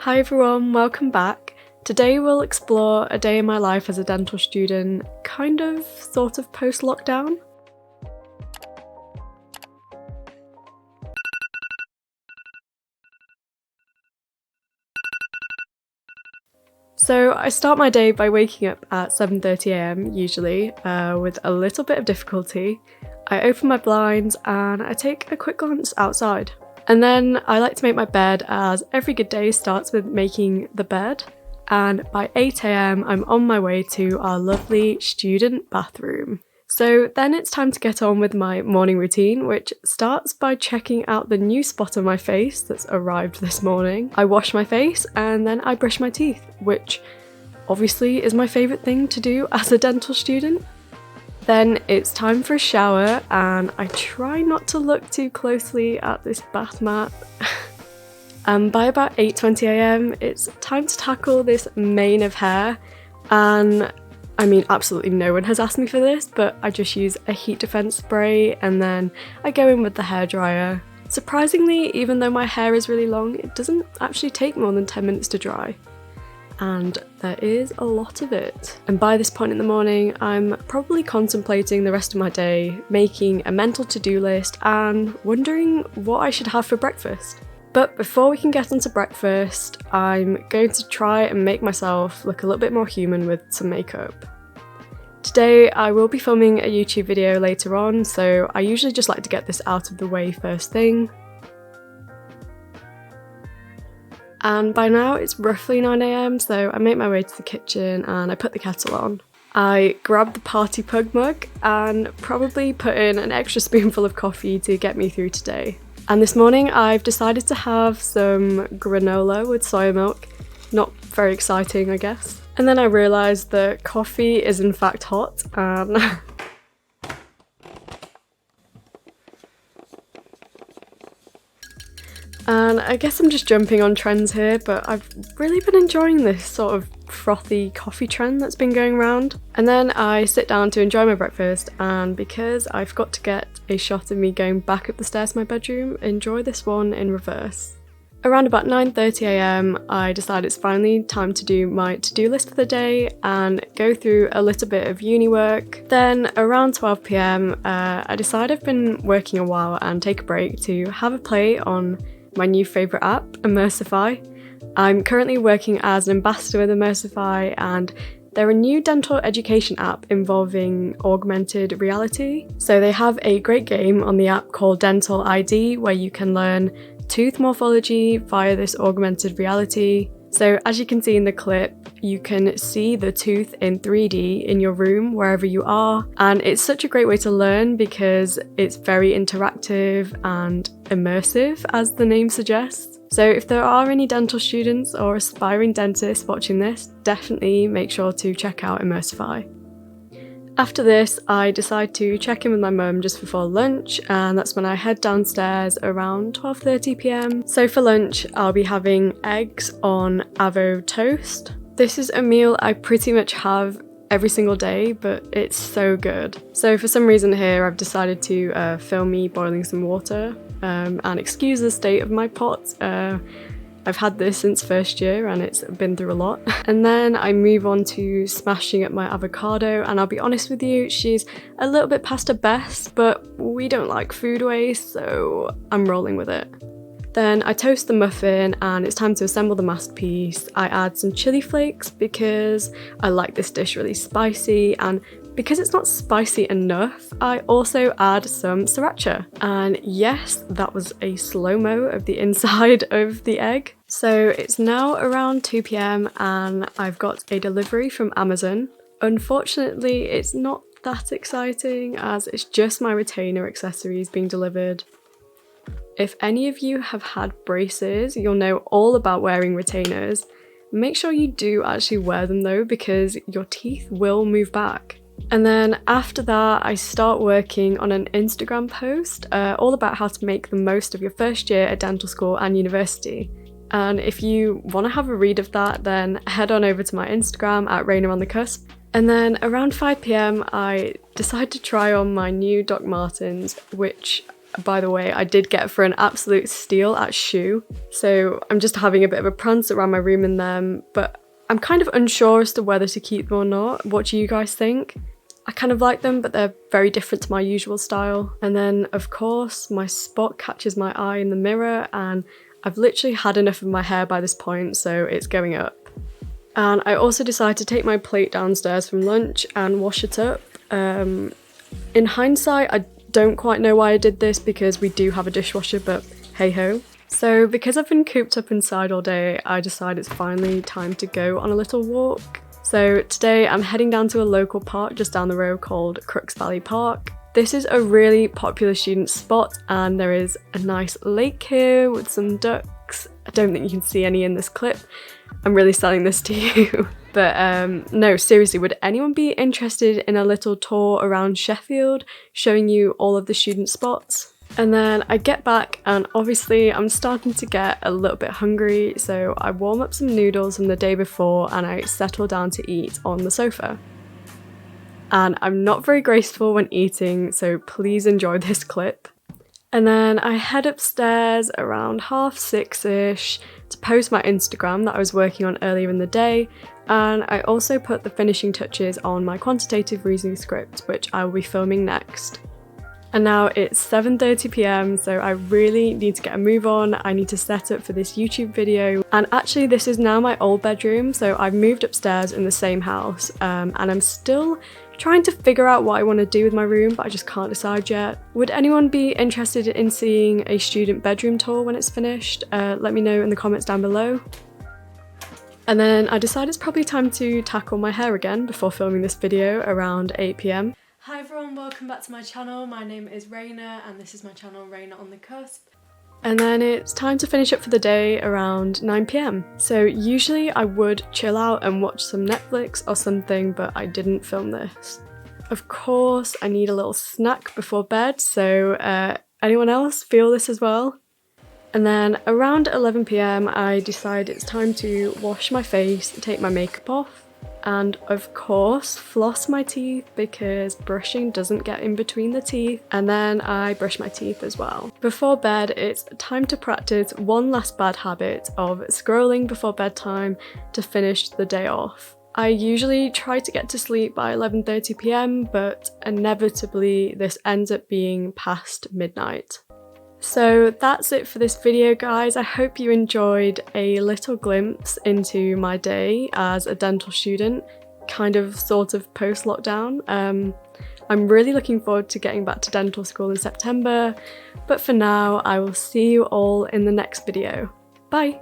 Hi everyone, welcome back. Today we'll explore a day in my life as a dental student, kind of, sort of post-lockdown. So I start my day by waking up at 7:30 am usually, with a little bit of difficulty. I open my blinds and I take a quick glance outside. And then I like to make my bed, as every good day starts with making the bed. And by 8 am I'm on my way to our lovely student bathroom. So then it's time to get on with my morning routine, which starts by checking out the new spot on my face that's arrived this morning. I wash my face and then I brush my teeth, which obviously is my favourite thing to do as a dental student. Then it's time for a shower and I try not to look too closely at this bath mat. And by about 8:20 am it's time to tackle this mane of hair, and I mean absolutely no one has asked me for this, but I just use a heat defense spray and then I go in with the hairdryer. Surprisingly, even though my hair is really long, it doesn't actually take more than 10 minutes to dry. And there is a lot of it. And by this point in the morning, I'm probably contemplating the rest of my day, making a mental to-do list and wondering what I should have for breakfast. But before we can get onto breakfast, I'm going to try and make myself look a little bit more human with some makeup. Today I will be filming a YouTube video later on, so I usually just like to get this out of the way first thing. And by now it's roughly 9 am, so I make my way to the kitchen and I put the kettle on. I grab the party pug mug and probably put in an extra spoonful of coffee to get me through today. And this morning I've decided to have some granola with soya milk. Not very exciting, I guess. And then I realised that coffee is in fact hot and And I guess I'm just jumping on trends here, but I've really been enjoying this sort of frothy coffee trend that's been going around. And then I sit down to enjoy my breakfast, and because I forgot to get a shot of me going back up the stairs to my bedroom, enjoy this one in reverse. Around about 9:30 am I decide it's finally time to do my to-do list for the day and go through a little bit of uni work. Then around 12 pm I decide I've been working a while and take a break to have a play on my new favourite app, Immersify. I'm currently working as an ambassador with Immersify, and they're a new dental education app involving augmented reality. So they have a great game on the app called Dental ID where you can learn tooth morphology via this augmented reality. So as you can see in the clip, you can see the tooth in 3D in your room wherever you are, and it's such a great way to learn because it's very interactive and immersive, as the name suggests. So if there are any dental students or aspiring dentists watching this, definitely make sure to check out Immersify. After this, I decide to check in with my mum just before lunch, and that's when I head downstairs around 12:30 pm. So for lunch, I'll be having eggs on avo toast. This is a meal I pretty much have every single day, but it's so good. So for some reason here, I've decided to film me boiling some water, and excuse the state of my pot. I've had this since first year and it's been through a lot. And then I move on to smashing up my avocado, and I'll be honest with you, she's a little bit past her best, but we don't like food waste, so I'm rolling with it. Then I toast the muffin and it's time to assemble the masterpiece. I add some chili flakes because I like this dish really spicy, and because it's not spicy enough, I also add some sriracha. And yes, that was a slow-mo of the inside of the egg. So it's now around 2 pm and I've got a delivery from Amazon. Unfortunately, it's not that exciting as it's just my retainer accessories being delivered. If any of you have had braces, you'll know all about wearing retainers. Make sure you do actually wear them though, because your teeth will move back. And then after that, I start working on an Instagram post all about how to make the most of your first year at dental school and university. And if you want to have a read of that, then head on over to my Instagram at Raina on the Cusp. And then around 5 pm, I decide to try on my new Doc Martens, which by the way, I did get for an absolute steal at Shoe. So I'm just having a bit of a prance around my room in them, but I'm kind of unsure as to whether to keep them or not. What do you guys think? I kind of like them, but they're very different to my usual style. And then, of course, my spot catches my eye in the mirror, and I've literally had enough of my hair by this point, so it's going up. And I also decided to take my plate downstairs from lunch and wash it up. In hindsight, I don't quite know why I did this because we do have a dishwasher, but hey ho. So because I've been cooped up inside all day, I decided it's finally time to go on a little walk. So today I'm heading down to a local park just down the road called Crooks Valley Park. This is a really popular student spot and there is a nice lake here with some ducks. I don't think you can see any in this clip. I'm really selling this to you. But no, seriously, would anyone be interested in a little tour around Sheffield, showing you all of the student spots? And then I get back and obviously I'm starting to get a little bit hungry, so I warm up some noodles from the day before and I settle down to eat on the sofa. And I'm not very graceful when eating, so please enjoy this clip. And then I head upstairs around 6:30ish to post my Instagram that I was working on earlier in the day, and I also put the finishing touches on my quantitative reasoning script, which I will be filming next. And now it's 7:30 p.m, so I really need to get a move on. I need to set up for this YouTube video. And actually this is now my old bedroom, so I've moved upstairs in the same house, and I'm still trying to figure out what I want to do with my room, but I just can't decide yet. Would anyone be interested in seeing a student bedroom tour when it's finished? Let me know in the comments down below. And then I decided it's probably time to tackle my hair again before filming this video around 8 p.m. Hi everyone, welcome back to my channel. My name is Raina and this is my channel Raina on the Cusp. And then it's time to finish up for the day around 9 p.m. So usually I would chill out and watch some Netflix or something, but I didn't film this. Of course, I need a little snack before bed, so anyone else feel this as well? And then around 11 p.m. I decide it's time to wash my face, take my makeup off, and of course floss my teeth because brushing doesn't get in between the teeth, and then I brush my teeth as well. Before bed it's time to practice one last bad habit of scrolling before bedtime to finish the day off. I usually try to get to sleep by 11:30 p.m, but inevitably this ends up being past midnight. So that's it for this video, guys. I hope you enjoyed a little glimpse into my day as a dental student, kind of sort of post-lockdown. I'm really looking forward to getting back to dental school in September, but for now I will see you all in the next video. Bye!